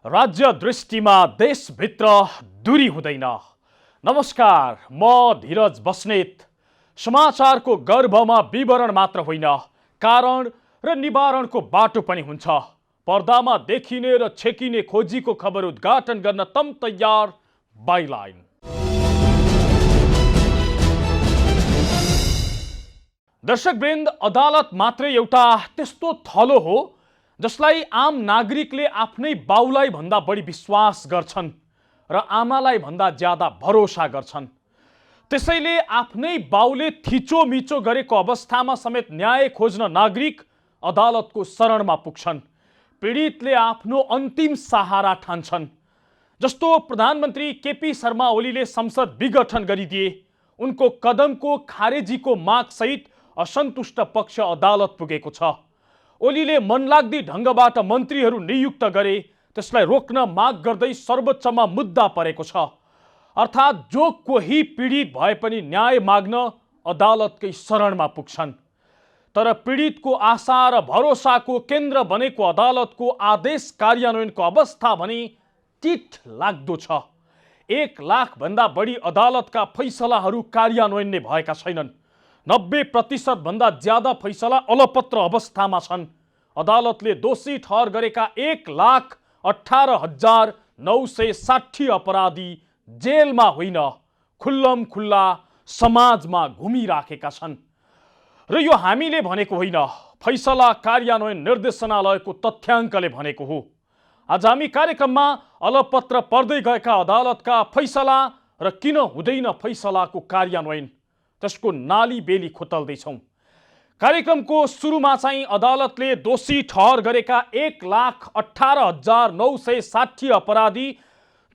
राज्य दृष्टिमा देशभित्र दूरी हुँदैन। नमस्कार, म धीरज बस्नेत। समाचारको गर्भमा विवरण मात्र होइन, कारण र निवारणको बाटो पनि हुन्छ। पर्दामा देखिने र छेकिने खोजीको खबर उद्घाटन गर्न तम तयार बाइलाइन। दर्शकवृन्द, अदालत मात्रै एउटा त्यस्तो थलो हो जसलाई आम नागरिकले आफ्नै बाउलाई भन्दा बढी विश्वास गर्छन् र आमालाई भन्दा ज्यादा भरोसा गर्छन्। त्यसैले आफ्नै बाउले थिचोमिचो गरेको अवस्थामा समेत न्याय खोज्न नागरिक अदालतको शरणमा पुग्छन्। पीडितले आफ्नो अन्तिम सहारा ठान्छन्। जस्तो प्रधानमन्त्री केपी शर्मा ओलीले संसद विघटन गरिदिए, उनको कदमको खारेजीको मागसहित असन्तुष्ट पक्ष अदालत पुगेको छ। ओलीले मनलाग्दी ढङ्गबाट मन्त्रीहरू नियुक्त गरे, त्यसलाई रोक्न माग गर्दै सर्वोच्चमा मुद्दा परेको छ। अर्थात् जो कोही पीडित भए पनि न्याय माग्न अदालतकै शरणमा पुग्छन्। तर पीडितको आशा र भरोसाको केन्द्र बनेको अदालतको आदेश कार्यान्वयनको अवस्था भने चिट लाग्दो छ। 1 लाख भन्दा बढी अदालतका फैसलाहरू कार्यान्वयन नै भएका छैनन्। 90% भन्दा ज्यादा फैसला अलपत्र अवस्थामा छन्। अदालतले दोषी ठहर गरेका 1,18,960 अपराधी जेलमा होइन, खुल्लम खुल्ला समाजमा घुमिराखेका छन्। र यो हामीले भनेको होइन, फैसला कार्यान्वयन निर्देशनालयको तथ्याङ्कले भनेको हो। आज हामी कार्यक्रममा अलपत्र पर्दै गएका अदालतका फैसला र किन हुँदैन फैसलाको कार्यान्वयन, त्यसको नाली बेली खोतल्दैछौँ। कार्यक्रमको सुरुमा चाहिँ अदालतले दोषी ठहर गरेका 1,18,960 अपराधी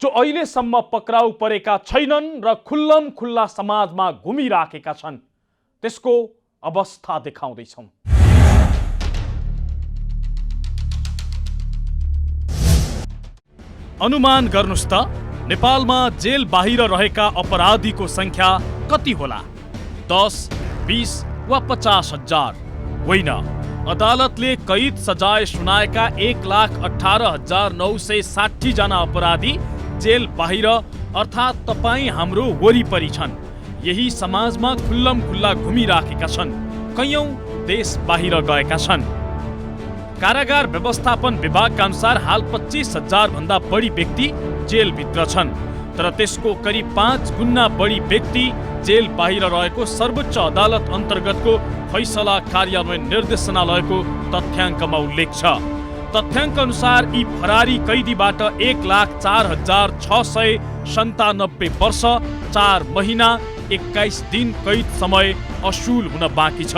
जो अहिलेसम्म पक्राउ परेका छैनन् र खुल्लम खुल्ला समाजमा घुमिराखेका छन्, त्यसको अवस्था देखाउँदैछौँ। अनुमान गर्नुस् त, नेपालमा जेल बाहिर रहेका अपराधीको संख्या कति होला? 10, 20 वा 50,000? होइन, अदालतले कैद सजाय सुनाएका 1,18,960 जना अपराधी जेल बाहिर अर्थात् तपाईँ हाम्रो वरिपरि छन्। यही समाजमा खुल्लम खुल्ला घुमिराखेका छन्। कैयौं देश बाहिर गएका छन्। कारागार व्यवस्थापन विभागका अनुसार हाल 25,000 भन्दा बढी व्यक्ति जेलभित्र छन्। तर त्यसको करिब 5 गुणा बढी व्यक्ति जेल बाहिर रहेको सर्वोच्च अदालत अन्तर्गतको फैसला कार्यान्वयन निर्देशनालयको तथ्याङ्कमा उल्लेख छ। तथ्याङ्क अनुसार यी फरारी कैदीबाट 1,04,697 वर्ष 4 महिना 21 दिन कैद समय असुल हुन बाँकी छ,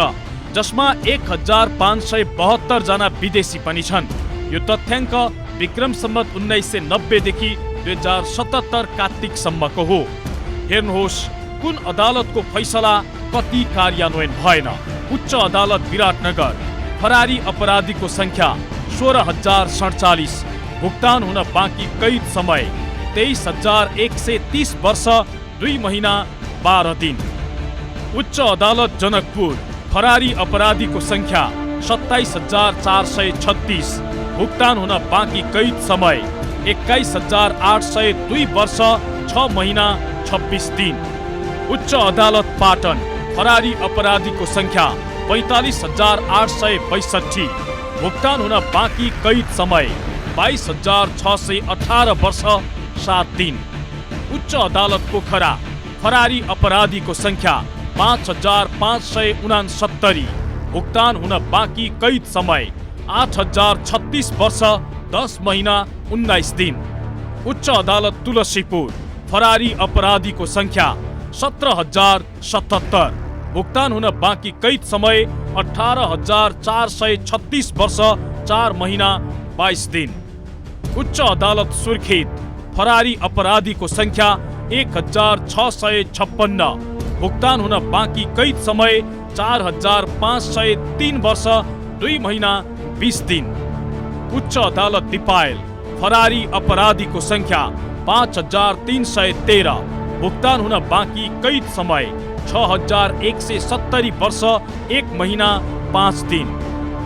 जसमा 1,572 जना विदेशी पनि छन्। यो तथ्याङ्क विक्रम सम्वत 1990 देखि 2077 कार्तिकसम्मको हो। हेर्नुहोस् कुन अदालतको फैसला कति कार्यान्वयन भएन। उच्च अदालत विराटनगर, फरारी अपराधीको संख्या 16,047, भुक्तान हुन बाँकी कैद समय 23,130 वर्ष 2 महिना 12 दिन। उच्च अदालत जनकपुर, फरारी अपराधीको संख्या 27,436, भुक्तान हुन बाँकी कैद समय 21,802 वर्ष 6 महिना 26 दिन। उच्च अदालत पाटन, फरारी अपराधीको संख्या 45,862, भुक्तान हुन बाँकी कैद समय 22,618 वर्ष 7 दिन। उच्च अदालत पोखरा, फरारी अपराधीको संख्या 5,569, भुक्तान हुन बाँकी कैद समय 8,036 वर्ष 10 महिना 19 दिन। उच्च अदालत तुलसीपुर, फरारी अपराधीको संख्या 17,077, भुक्तान हुन बाँकी कैद समय 18,436 वर्ष 4 महिना 22 दिन। उच्च अदालत सुर्खेत, फरारी अपराधीको संख्या 1,656, भुक्तान हुन बाँकी कैद समय 4,503 वर्ष 2 महिना 20 दिन। उच्च अदालत दिपायल, फरारी अपराधीको संख्या 5,313, भुक्तान हुन बाँकी कैद समय 6,170 वर्ष 1 महिना 5 दिन।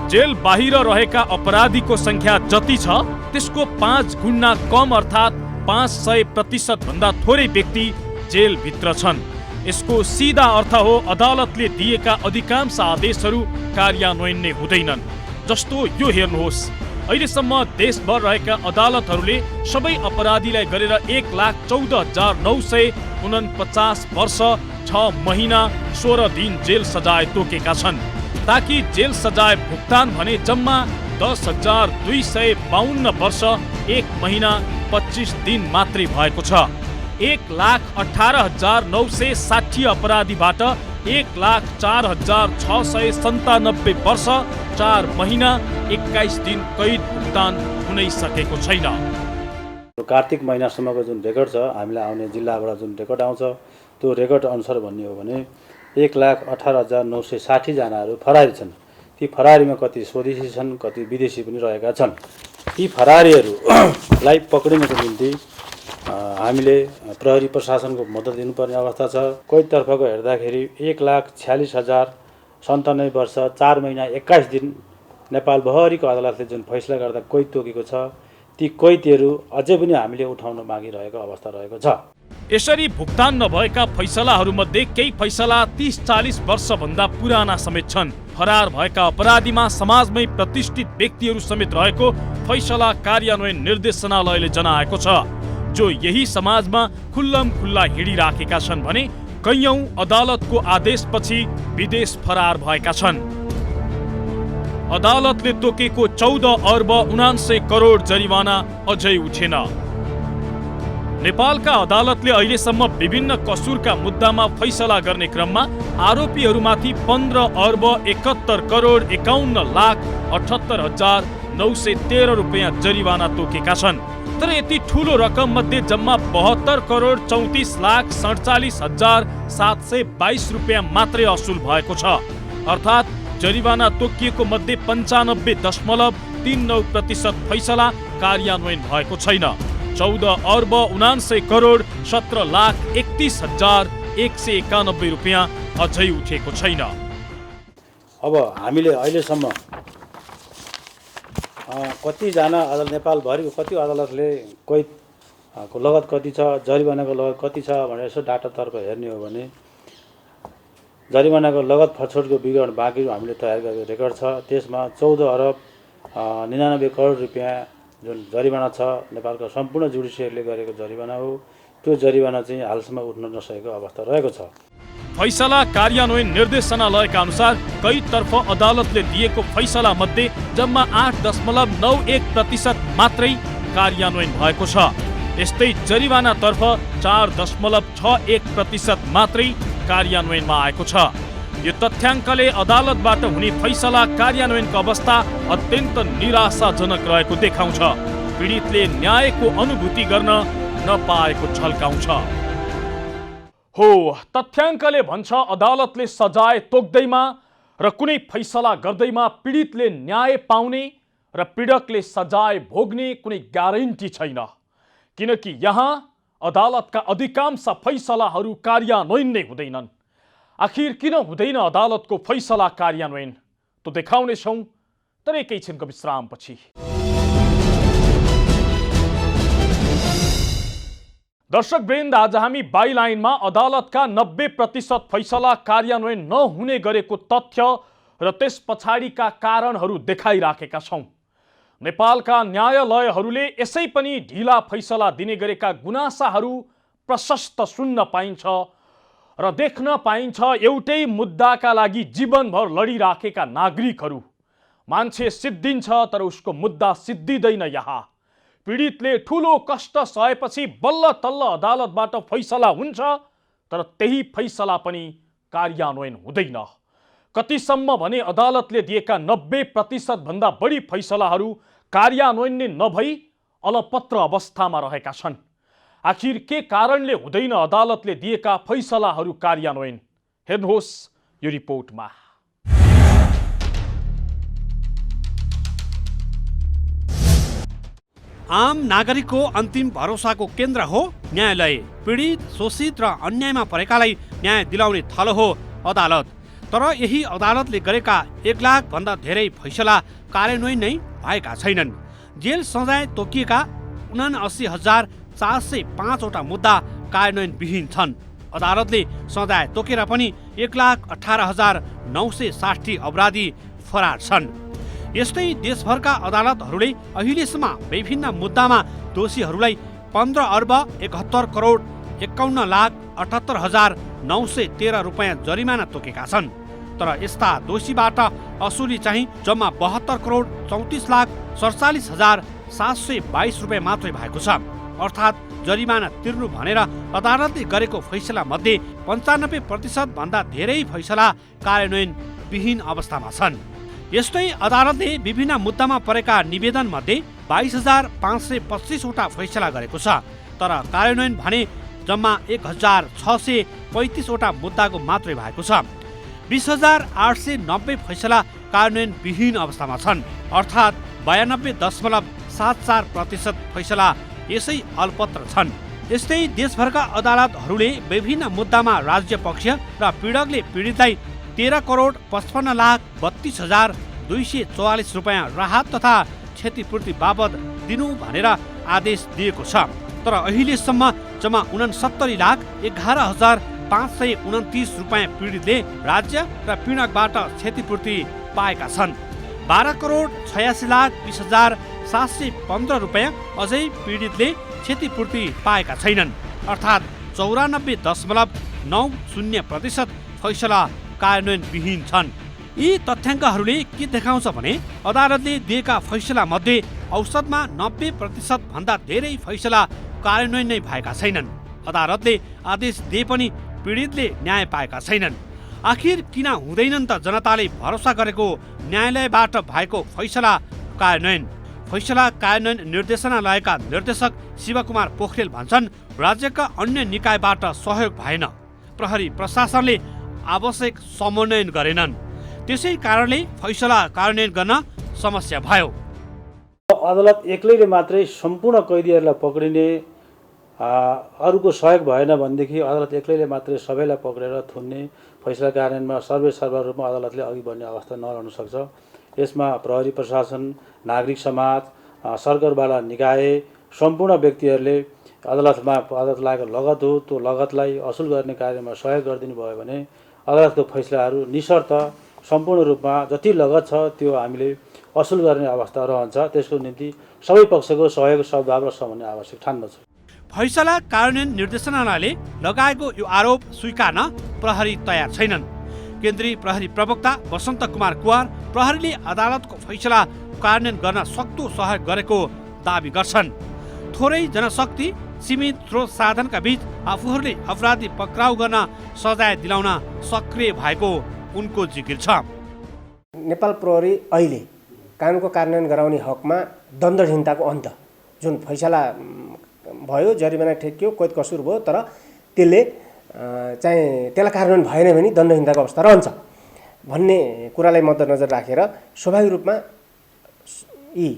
जेल बाहिर रहेका अपराधीको संख्या जति छ त्यसको 5 गुणा कम अर्थात् 500% भन्दा थोरै व्यक्ति जेलभित्र छन्। यसको सिधा अर्थ हो अदालतले दिएका अधिकांश आदेशहरू कार्यान्वयन नै हुँदैनन्। जस्तो यो हेर्नुहोस्, अहिलेसम्म देशभर रहेका अदालतहरूले सबै अपराधीलाई गरेर 1,14,949 वर्ष 6 महिना 16 दिन जेल सजाय तोकेका छन्, ताकि जेल सजाय भुक्तान भने जम्मा 10,252 वर्ष 1 महिना 25 दिन मात्रै भएको छ। 1,18,960 अपराधीबाट 1,04,697 वर्ष 4 महिना 21 दिन कैद भुक्तान हुनै सकेको छैन। कार्तिक महिनासम्मको जुन रेकर्ड छ, हामीलाई आउने जिल्लाबाट जुन रेकर्ड आउँछ त्यो रेकर्ड अनुसार भन्ने हो भने 1,18,960 जनाहरू फरारी छन्। ती फरारीमा कति स्वदेशी छन्, कति विदेशी पनि रहेका छन्। ती फरारीहरूलाई पक्रिनको निम्ति हामीले प्रहरी प्रशासनको मद्दत दिनुपर्ने अवस्था छ। कैदतर्फको हेर्दाखेरि 1,46,097 वर्ष 4 महिना 21 दिन नेपालभरिको अदालतले जुन फैसला गर्दा कैद तोकेको छ, ती कैदीहरू अझै पनि हामीले उठाउन मागिरहेको अवस्था रहेको छ। यसरी भुक्तान नभएका फैसलाहरूमध्ये केही फैसला 30-40 वर्षभन्दा पुराना समेत छन्। फरार भएका अपराधीमा समाजमै प्रतिष्ठित व्यक्तिहरू समेत रहेको फैसला कार्यान्वयन निर्देशनालयले जनाएको छ, जो यही समाजमा खुल्लम-खुल्ला हिँडिराखेका छन् भने कैयौं अदालतको आदेशपछि विदेश फरार भएका छन्। अदालतले तोकेको 14,79 करोड जरिवाना अझै उठेन। नेपालका अदालतले अहिलेसम्म विभिन्न कसुरका मुद्दामा फैसला गर्ने क्रममा आरोपीहरूमाथि 15,71 करोड 51,78,913 रुपियाँ जरिवाना तोकेका छन्। तर यति ठूलो रकम मध्ये जम्मा 72 करोड 34,47,722 रुपियाँ मात्रै असुल भएको छ। अर्थात् जरिवाना तोकिएको मध्ये 95.39% फैसला कार्यान्वयन भएको छैन। 14,79 करोड 17,31,191 रुपियाँ अझै उठेको छैन। अब हामीले अहिलेसम्म कतिजना नेपालभरिको कति अदालतले कैदको लगत कति छ, जरिवानाको लगत कति छ भनेर यसो डाटातर्फ हेर्ने हो भने जरिवानाको लगत फछोडको विवरण बाँकी हामीले तयार गरेको रेकर्ड छ। त्यसमा 14,99 करोड रुपियाँ जुन जरिवाना छ, नेपालको सम्पूर्ण जुडिसियरले गरेको जरिवाना हो। त्यो जरिवाना चाहिँ हालसम्म उठ्न नसकेको अवस्था रहेको छ। फैसला कार्यान्वयन निर्देशनालयका अनुसार कैदतर्फ अदालतले दिएको फैसला मध्ये जम्मा 8.91% मात्रै कार्यान्वयन भएको छ। यस्तै जरिवानातर्फ 4.61% मात्रै कार्यान्वयनमा आएको छ। यो तथ्याङ्कले अदालतबाट हुने फैसला कार्यान्वयनको अवस्था अत्यन्त निराशाजनक रहेको देखाउँछ। पीडितले न्यायको अनुभूति गर्न नपाएको झल्काउँछ। हो, तथ्याङ्कले भन्छ अदालतले सजाय तोक्दैमा र कुनै फैसला गर्दैमा पीडितले न्याय पाउने र पीडकले सजाय भोग्ने कुनै ग्यारेन्टी छैन। किनकि यहाँ अदालतका अधिकांश फैसलाहरू कार्यान्वयन नै हुँदैनन्। आखिर किन हुँदैन अदालतको फैसला कार्यान्वयन, त देखाउनेछौँ तर एकैछिनको विश्रामपछि। दर्शकवृन्द, आज हामी बाइलाइनमा अदालतका 90% फैसला कार्यान्वयन नहुने गरेको तथ्य र त्यस पछाडिका कारणहरू देखाइराखेका छौँ। नेपालका न्यायालयहरूले यसै पनि ढिला फैसला दिने गरेका गुनासाहरू प्रशस्त सुन्न पाइन्छ र देख्न पाइन्छ। एउटै मुद्दाका लागि जीवनभर लडिराखेका नागरिकहरू, मान्छे सिद्धिन्छ तर उसको मुद्दा सिद्धिँदैन। यहाँ पीडितले ठुलो कष्ट सहेपछि बल्ल तल्ल अदालतबाट फैसला हुन्छ, तर त्यही फैसला पनि कार्यान्वयन हुँदैन। कतिसम्म भने अदालतले दिएका 90% भन्दा बढी फैसलाहरू कार्यान्वयन नै नभई अलपत्र अवस्थामा रहेका छन्। आखिर के कारणले हुँदैन अदालतले दिएका फैसलाहरू कार्यान्वयन? हेर्नुहोस् यो रिपोर्टमा। आम नागरिकको अन्तिम भरोसाको केन्द्र हो न्यायालय। पीडित, शोषित र अन्यायमा परेकालाई न्याय दिलाउने थलो हो अदालत। तर यही अदालतले गरेका 1 लाख भन्दा धेरै फैसला कार्यान्वयन नै भएका छैनन्। जेल सजाय तोकिएका 79,405 मुद्दा कार्यान्वयनविहीन छन्। अदालतले सजाय तोकेर पनि 1,18,960 अपराधी फरार छन्। यस्तै देशभरका अदालतहरूले अहिलेसम्म विभिन्न मुद्दामा दोषीहरूलाई 15,71,51,78,913 रुपियाँ जरिमाना तोकेका छन्। तर यस्ता दोषीबाट असुली चाहिँ जम्मा 72,34,47,722 रुपियाँ मात्रै भएको छ। अर्थात् जरिमाना तिर्नु भनेर अदालतले गरेको फैसला मध्ये 95% भन्दा धेरै फैसला कार्यान्वयन विहीन अवस्थामा छन्। यस्तै अदालतले विभिन्न मुद्दामा परेका निवेदन मध्ये 22,525 वटा फैसला गरेको छ। तर कार्यान्वयन भने जम्मा 1,635 वटा मुद्दाको मात्रै भएको छ। 20,890 फैसला कार्यान्वयन विहीन अवस्थामा छन्। अर्थात् 92.74% फैसला यसै अलपत्र छन्। यस्तै देशभरका अदालतहरूले विभिन्न मुद्दामा राज्य पक्ष र पीडकले पीडितलाई 13,55,32,244 रुपियाँ राहत तथा क्षतिपूर्ति बाबद दिनु भनेर आदेश दिएको छ। तर अहिलेसम्म जम्मा 69,11,529 रुपियाँ पीडितले राज्य र पीडकबाट क्षतिपूर्ति पाएका छन्। 12,86,20,715 रुपियाँ अझै पीडितले क्षतिपूर्ति पाएका छैनन्। अर्थात् 94.90% फैसला कार्यान्वयन विहीन छन्। यी तथ्याङ्कहरूले के देखाउँछ भने अदालतले दिएका फैसला मध्ये औसतमा 90% भन्दा धेरै फैसला कार्यान्वयन नै भएका छैनन्। अदालतले आदेश दिए पनि पीडितले न्याय पाएका छैनन्। आखिर किन हुँदैनन् त जनताले भरोसा गरेको न्यायालयबाट भएको फैसला कार्यान्वयन? फैसला कार्यान्वयन निर्देशनालयका निर्देशक शिवकुमार पोखरेल भन्छन्, राज्यका अन्य निकायबाट सहयोग भएन। प्रहरी प्रशासनले आवश्यक समन्वयन गरेनन्। त्यसै कारणले फैसला कार्यान्वयन गर्न समस्या भयो। अदालत एक्लैले मात्रै सम्पूर्ण कैदीहरूलाई पक्रिने अरूको सहयोग भएन भनेदेखि अदालत एक्लैले मात्रै सबैलाई पक्रेर थुन्ने फैसला कार्यान्वयनमा सर्वसाधारण रूपमा अदालतले अघि बढ्ने अवस्था नरहन सक्छ। यसमा प्रहरी प्रशासन, नागरिक समाज, सरकारवाला निकाय, सम्पूर्ण व्यक्तिहरूले अदालतमा लागेको लगत हो, त्यो लगतलाई असुल गर्ने कार्यमा सहयोग गरिदिनु भयो भने अदालतको फैसलाहरू निशर्त सम्पूर्ण रूपमा जति लगत छ त्यो हामीले असुल गर्ने अवस्था रहन्छ। त्यसको निम्ति सबै पक्षको सहयोग, सद्भाव र समन्वय आवश्यक ठान्दछ। फैसला कार्यान्वयन निर्देशनालयले लगाएको यो आरोप स्वीकार्न प्रहरी तयार छैनन्। केन्द्रीय प्रहरी प्रवक्ता वसन्त कुमार कुवार प्रहरीले अदालतको फैसला कार्यान्वयन गर्न सक्दो सहयोग गरेको दाबी गर्छन्। थोरै जनशक्ति, सीमित स्रोत साधनका बीच आफूहरूले अपराधी पक्राउ गर्न, सजाय दिलाउन सक्रिय भएको उनको जिकिर छ। नेपाल प्रहरी अहिले कानुनको कार्यान्वयन गराउने हकमा दण्डहीनताको अन्त, जुन फैसला भयो, जरिमाना ठेक्यो, कैद कसुर भयो, तर त्यसले चाहिँ त्यसलाई कार्यान्वयन भएन भने दण्डहीनताको अवस्था रहन्छ भन्ने कुरालाई मध्यनजर राखेर स्वाभाविक रूपमा यी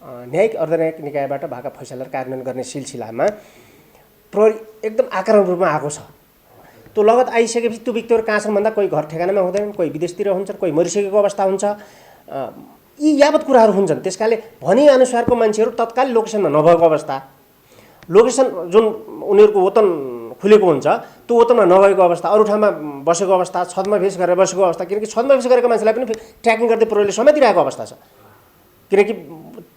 न्यायिक अर्धन्यायिक निकायबाट भएका फैसलाहरू कार्यान्वयन गर्ने सिलसिलामा प्रहरी एकदम आक्रामक रूपमा आएको छ। त्यो लगत आइसकेपछि त्यो व्यक्तिहरू कहाँ छन् भन्दा कोही घर ठेगानामा हुँदैनन्, कोही विदेशतिर हुन्छन्, कोही मरिसकेको अवस्था हुन्छ। यी यावत कुराहरू हुन्छन्। त्यसकाले भनिअनुसारको मान्छेहरू तत्काल लोकेसनमा नभएको अवस्था, लोकेसन जुन उनीहरूको वतन खुलेको हुन्छ त्यो वतनमा नभएको अवस्था, अरू ठाउँमा बसेको अवस्था, छतमा भेष गरेर बसेको अवस्था, किनकि छतमा भेष गरेको मान्छेलाई पनि ट्र्याकिङ गर्दै प्रहरीले समातिरहेको अवस्था छ। किनकि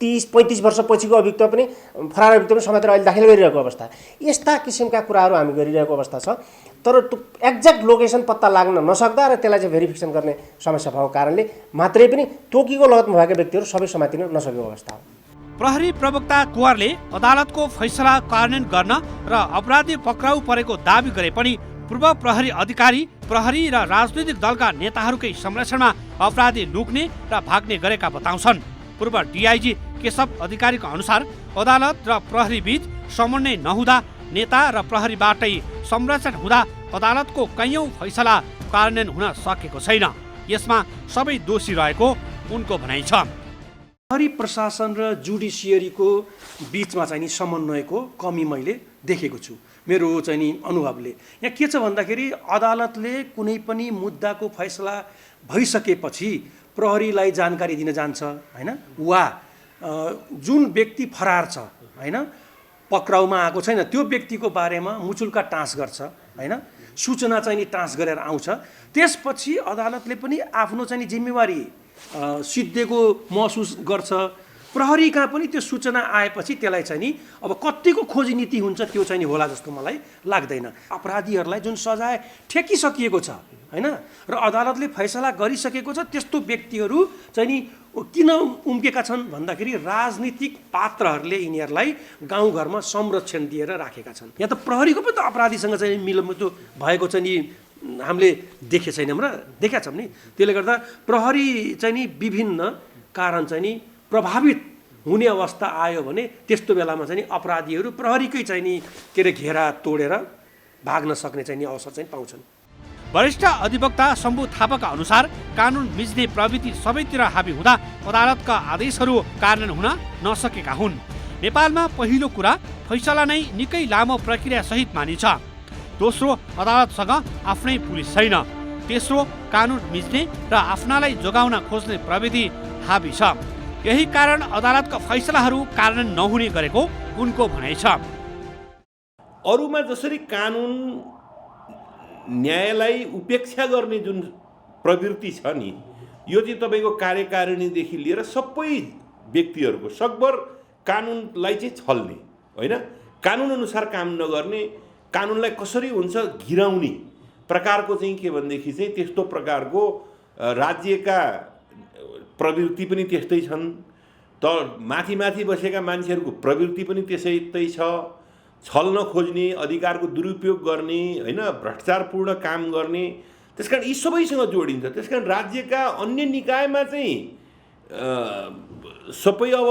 30-35 वर्ष पछिको अभियुक्त पनि फरार अभियुक्त पनि समातेर अहिले दाखिल गरिरहेको अवस्था। यस्ता किसिमका कुराहरू हामी गरिरहेको अवस्था छ। तर त्यो एक्ज्याक्ट लोकेसन पत्ता लाग्न नसक्दा र त्यसलाई चाहिँ भेरिफिकेसन गर्ने समस्या भएको कारणले मात्रै पनि तोकीको लगतमा भएका व्यक्तिहरू सबै समातिन नसकेको अवस्था हो। प्रहरी प्रवक्ता कुवारले अदालतको फैसला कार्यान्वयन गर्न र अपराधी पक्राउ परेको दाबी गरे पनि पूर्व प्रहरी अधिकारी, प्रहरी र राजनैतिक दलका नेताहरूकै संरक्षणमा अपराधी लुक्ने र भाग्ने गरेका बताउँछन्। पूर्व डिआइजी केशव अधिकारीको अनुसार अदालत र प्रहरी बीच समन्वय नहुँदा, नेता र प्रहरीबाटै संरक्षण हुँदा अदालतको कैयौं फैसला कार्यान्वयन हुन सकेको छैन। यसमा सबै दोषी रहेको उनको भनाइ छ। प्रहरी प्रशासन र जुडिसियरीको बिचमा चाहिँ नि समन्वयको कमी मैले देखेको छु मेरो चाहिँ नि अनुभवले। यहाँ के छ भन्दाखेरि अदालतले कुनै पनि मुद्दाको फैसला भइसकेपछि प्रहरीलाई जानकारी दिन जान्छ, हैन, वा जुन व्यक्ति फरार छ होइन, पक्राउमा आएको छैन, त्यो व्यक्तिको बारेमा मुचुल्का टाँस गर्छ होइन, सूचना चाहिँ नि टाँस गरेर आउँछ। त्यसपछि अदालतले पनि आफ्नो चाहिँ जिम्मेवारी सिद्धिएको महसुस गर्छ। प्रहरी कहाँ पनि त्यो सूचना आएपछि त्यसलाई चाहिँ नि अब कतिको खोजी नीति हुन्छ त्यो चाहिँ नि होला जस्तो मलाई लाग्दैन। अपराधीहरूलाई जुन सजाय ठेकिसकिएको छ होइन र अदालतले फैसला गरिसकेको छ, त्यस्तो व्यक्तिहरू चाहिँ नि किन उम्केका छन् भन्दाखेरि राजनीतिक पात्रहरूले यिनीहरूलाई गाउँघरमा संरक्षण दिएर राखेका छन्। यहाँ त प्रहरीको पनि त अपराधीसँग चाहिँ मिलमुटु भएको चाहिँ नि हामीले देखेका छैनौँ र देखेका छौँ नि। त्यसले गर्दा प्रहरी चाहिँ नि विभिन्न कारण चाहिँ नि प्रभावित हुने अवस्था आयो भने त्यस्तो बेलामा चाहिँ नि अपराधीहरू प्रहरीकै चाहिँ नि के अरे घेरा तोडेर भाग्न सक्ने चाहिँ नि अवसर चाहिँ पाउँछन्। वरिष्ठ अधिवक्ता शम्भु थापाका अनुसार कानुन मिच्ने प्रवृत्ति सबैतिर हाबी हुँदा अदालतका आदेशहरू कार्यान्वयन हुन नसकेका हुन्। नेपालमा पहिलो कुरा फैसला नै निकै लामो प्रक्रिया सहित मानिन्छ। दोस्रो, अदालतसँग आफ्नै पुलिस छैन। तेस्रो, कानुन मिच्ने र आफ्नालाई जोगाउन खोज्ने प्रवृत्ति हाबी छ। यही कारण अदालतका फैसलाहरू कार्यान्वयन नहुने गरेको उनको भनाइ छ। अरूमा जसरी कानुन न्यायलाई उपेक्षा गर्ने जुन प्रवृत्ति छ नि, यो चाहिँ तपाईँको कार्यकारिणीदेखि लिएर सबै व्यक्तिहरूको सकभर कानुनलाई चाहिँ छल्ने होइन, कानुन अनुसार काम नगर्ने, कानुनलाई कसरी हुन्छ घिराउने प्रकारको चाहिँ के भनेदेखि चाहिँ त्यस्तो प्रकारको राज्यका प्रवृत्ति पनि त्यस्तै छन्। त माथि माथि बसेका मान्छेहरूको प्रवृत्ति पनि त्यसै छ। छल्न खोज्ने, अधिकारको दुरुपयोग गर्ने होइन, भ्रष्टाचारपूर्ण काम गर्ने। त्यसकारण यी सबैसँग जोडिन्छ। त्यसकारण राज्यका अन्य निकायमा चाहिँ सबै अब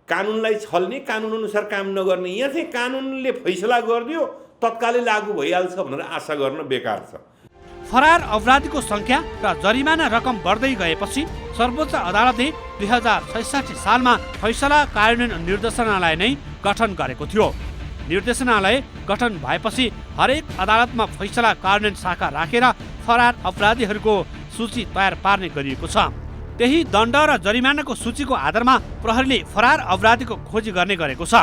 कानुनलाई छल्ने, कानुन अनुसार काम नगर्ने। यहाँ चाहिँ कानुनले फैसला गरिदियो तत्कालै लागू भइहाल्छ भनेर आशा गर्न बेकार छ। फरार अपराधीको संख्या र जरिमाना रकम बढ्दै गएपछि सर्वोच्च अदालतले 2066 सालमा फैसला कार्यान्वयन निर्देशनालय नै गठन गरेको थियो। निर्देशनालय गठन भएपछि हरेक अदालतमा फैसला कार्यान्वयन शाखा राखेर फरार अपराधीहरूको सूची तयार पार्ने गरिएको छ। त्यही दण्ड र जरिमानाको सूचीको आधारमा प्रहरीले फरार अपराधीको खोजी गर्ने गरेको छ।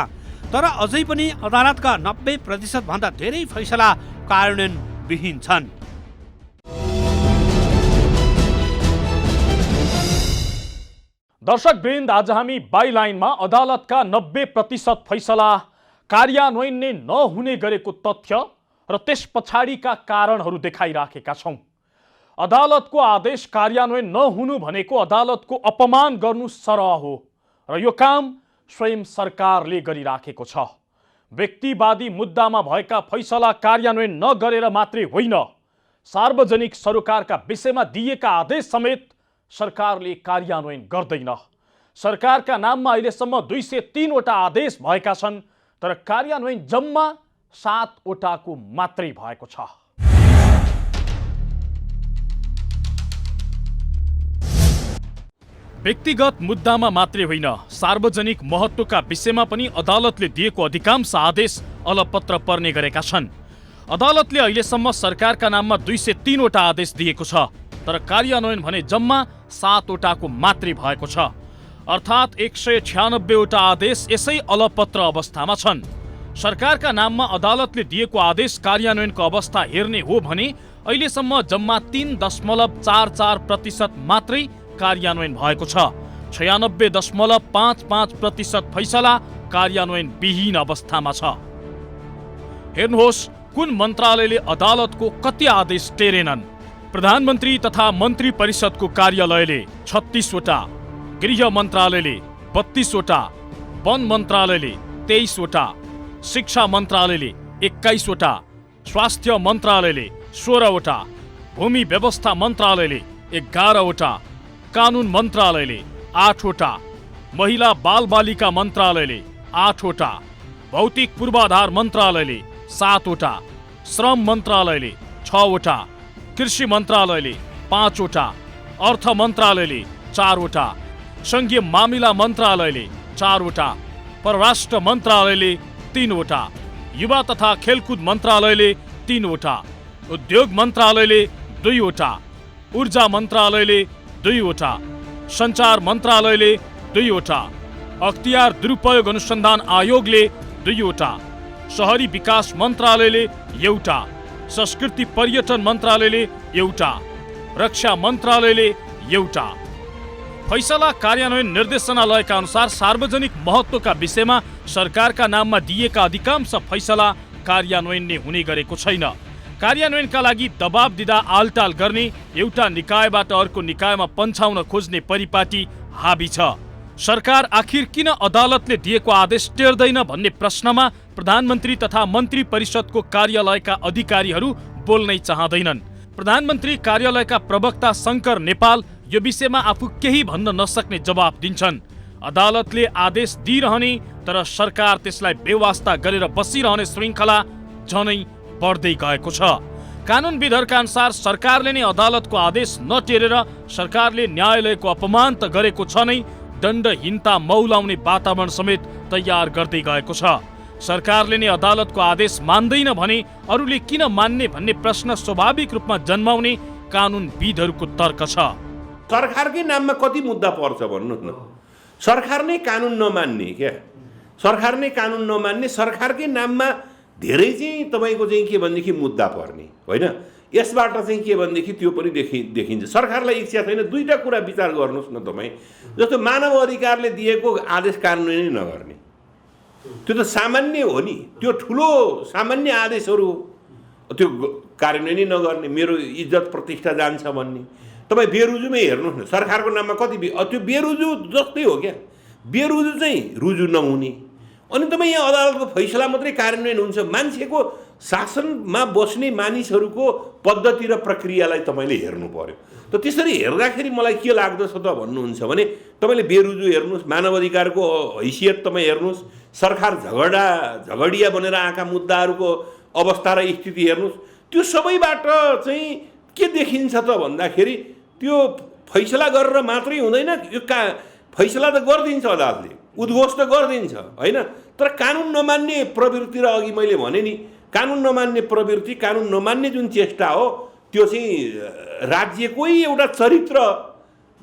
तर अझै पनि अदालतका 90% भन्दा धेरै फैसला कार्यान्वयन विहीन छन्। दर्शकवृन्द, आज हामी बाइलाइनमा अदालतका 90% फैसला कार्यान्वयन नै नहुने गरेको तथ्य र त्यस पछाडिका कारणहरू देखाइराखेका छौँ। अदालतको आदेश कार्यान्वयन नहुनु भनेको अदालतको अपमान गर्नु सरह हो र यो काम स्वयं सरकारले गरिराखेको छ। व्यक्तिवादी मुद्दामा भएका फैसला कार्यान्वयन नगरेर मात्रै होइन, सार्वजनिक सरोकारका विषयमा दिएका आदेश समेत सरकारले कार्यान्वयन गर्दैन। सरकारका नाममा अहिलेसम्म 203 वटा आदेश भएका छन्, तर कार्यान्वयन जम्मा 7 वटाको मात्रै भएको छ। व्यक्तिगत मुद्दामा मात्रै होइन, सार्वजनिक महत्त्वका विषयमा पनि अदालतले दिएको अधिकांश आदेश अलपत्र पर्ने गरेका छन्। अदालतले अहिलेसम्म सरकारका नाममा 203 वटा आदेश दिएको छ, तर कार्यान्वयन भने जम्मा 7 वटाको मात्रै भएको छ। अर्थात् 196 वटा आदेश यसै अलपत्र अवस्थामा छन्। सरकारका नाममा अदालतले दिएको आदेश कार्यान्वयनको अवस्था हेर्ने हो भने अहिलेसम्म जम्मा 3.44% मात्रै कार्यान्वयन भएको छ। 96.55% फैसला कार्यान्वयन विहीन अवस्थामा छ। हेर्नुहोस् कुन मन्त्रालयले अदालतको कति आदेश टेरेनन्। प्रधानमन्त्री तथा मन्त्री परिषदको कार्यालयले 36 वटा, गृह मन्त्रालयले 32 वटा, वन मन्त्रालयले 23 वटा, शिक्षा मन्त्रालयले 21 वटा, स्वास्थ्य मन्त्रालयले 16 वटा, भूमि व्यवस्था मन्त्रालयले 11 वटा, कानुन मन्त्रालयले 8 वटा, महिला बालबालिका मन्त्रालयले 8 वटा, भौतिक पूर्वाधार मन्त्रालयले 7 वटा, श्रम मन्त्रालयले 6 वटा, कृषि मन्त्रालयले 5 वटा, अर्थ मन्त्रालयले 4 वटा, संघीय मामिला मन्त्रालयले 4 वटा, परराष्ट्र मन्त्रालयले 3 वटा, युवा तथा खेलकुद मन्त्रालयले 3 वटा, उद्योग मन्त्रालयले 2 वटा, ऊर्जा मन्त्रालयले 2 वटा, सञ्चार मन्त्रालयले 2 वटा, अख्तियार दुरुपयोग अनुसन्धान आयोगले 2वटा, शहरी विकास मन्त्रालयले 1, संस्कृति पर्यटन मन्त्रालयले 1, रक्षा मन्त्रालयले 1। फैसला कार्यान्वयन निर्देशनालयका अनुसार सार्वजनिक महत्त्वका विषयमा सरकारका नाममा दिएका अधिकांश फैसला कार्यान्वयन नै हुने गरेको छैन। कार्यान्वयनका लागि दबाब दिँदा आलटाल गर्ने, एउटा निकायबाट अर्को निकायमा पन्छाउन खोज्ने परिपाटी हाबी छ। सरकार आखिर किन अदालतले दिएको आदेश टेर्दैन भन्ने प्रश्नमा प्रधानमन्त्री तथा मन्त्री परिषदको कार्यालयका अधिकारीहरू बोल्नै चाहँदैनन्। प्रधानमन्त्री कार्यालयका प्रवक्ता शङ्कर नेपाल यो विषयमा आफू केही भन्न नसक्ने जवाब दिन्छन्। अदालतले आदेश दिइरहने तर सरकार त्यसलाई बेवास्ता गरेर बसिरहने श्रृङ्खला झनै बढ्दै गएको छ। कानुनविदहरूका अनुसार सरकारले नै अदालतको आदेश नटेरेर सरकारले न्यायालयको अपमान त गरेको छ नै, दण्डहीनता मौलाउने वातावरण समेत तयार गर्दै गएको छ। सरकारले नै अदालतको आदेश मान्दैन भने अरूले किन मान्ने भन्ने प्रश्न स्वाभाविक रूपमा जन्माउने कानुनविदहरूको तर्क छ। सरकारकै नाममा कति मुद्दा पर्छ भन्नुहोस् न। सरकार नै कानुन नमान्ने क्या, सरकार नै कानुन नमान्ने, सरकारकै नाममा धेरै चाहिँ तपाईँको चाहिँ के भनेदेखि मुद्दा पर्ने होइन। यसबाट चाहिँ के भनेदेखि त्यो पनि देखिन्छ सरकारलाई इच्छा छैन। 2टा कुरा विचार गर्नुहोस् न तपाईँ। जस्तो मानव अधिकारले दिएको आदेश कानुनै नगर्ने, त्यो त सामान्य हो नि, त्यो ठुलो सामान्य आदेशहरू हो, त्यो कार्यान्वयन नगर्ने, मेरो इज्जत प्रतिष्ठा जान्छ भन्ने। तपाईँ बेरुजुमै हेर्नुहोस् न, सरकारको नाममा कति त्यो बेरुजु जस्तै हो क्या, बेरुजु चाहिँ रुजु नहुने। अनि तपाईँ यहाँ अदालतको फैसला मात्रै कार्यान्वयन हुन्छ, मान्छेको शासनमा बस्ने मानिसहरूको पद्धति र प्रक्रियालाई तपाईँले हेर्नु पर्यो। त त्यसरी हेर्दाखेरि मलाई के लाग्दछ त भन्नुहुन्छ भने तपाईँले बेरुजु हेर्नुहोस्, मानव अधिकारको हैसियत तपाईँ हेर्नुहोस्, सरकार झगडिया बनेर आएका मुद्दाहरूको अवस्था र स्थिति हेर्नुहोस्। त्यो सबैबाट चाहिँ के देखिन्छ त भन्दाखेरि त्यो फैसला गरेर मात्रै हुँदैन, यो फैसला त गरिदिन्छ अदालतले, उद्घोष त गरिदिन्छ होइन, तर कानुन नमान्ने प्रवृत्ति र अघि मैले भने नि कानुन नमान्ने प्रवृत्ति, कानुन नमान्ने जुन चेष्टा हो त्यो चाहिँ राज्यकै एउटा चरित्र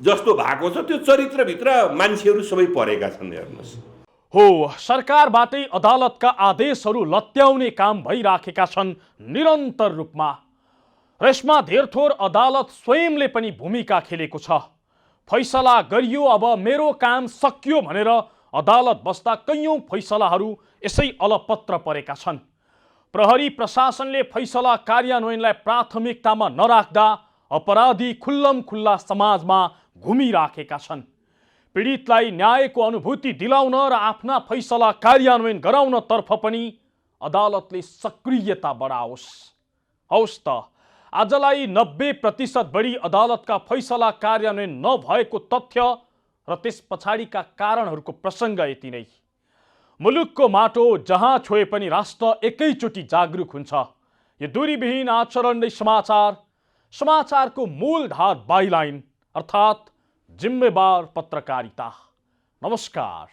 जस्तो भएको छ। त्यो चरित्रभित्र मान्छेहरू सबै परेका छन् हेर्नुहोस्। हो, सरकारबाटै अदालतका आदेशहरू लत्याउने काम भइराखेका छन् निरन्तर रूपमा। यसमा धेरथोर अदालत स्वयंले पनि भूमिका खेलेको छ। फैसला गरियो, अब मेरो काम सकियो भनेर अदालत बस्दा कैयौं फैसलाहरू यसै अलपत्र परेका छन्। प्रहरी प्रशासनले फैसला कार्यान्वयनलाई प्राथमिकतामा नराख्दा अपराधी खुल्लम खुल्ला समाजमा घुमिराखेका छन्। पीडितलाई न्यायको अनुभूति दिलाउन र आफ्ना फैसला कार्यान्वयन गराउनतर्फ पनि अदालतले सक्रियता बढाओस्। हौस् त, आजलाई 90% बढी अदालतका फैसला कार्यान्वयन नभएको तथ्य र त्यस पछाडिका कारणहरूको प्रसङ्ग यति नै। मुलुकको माटो जहाँ छोए पनि राष्ट्र एकैचोटि जागरुक हुन्छ। यो दूरीविहीन आचरण नै समाचारको मूलधार बाइलाइन अर्थात् जिम्मेवार पत्रकारिता। नमस्कार।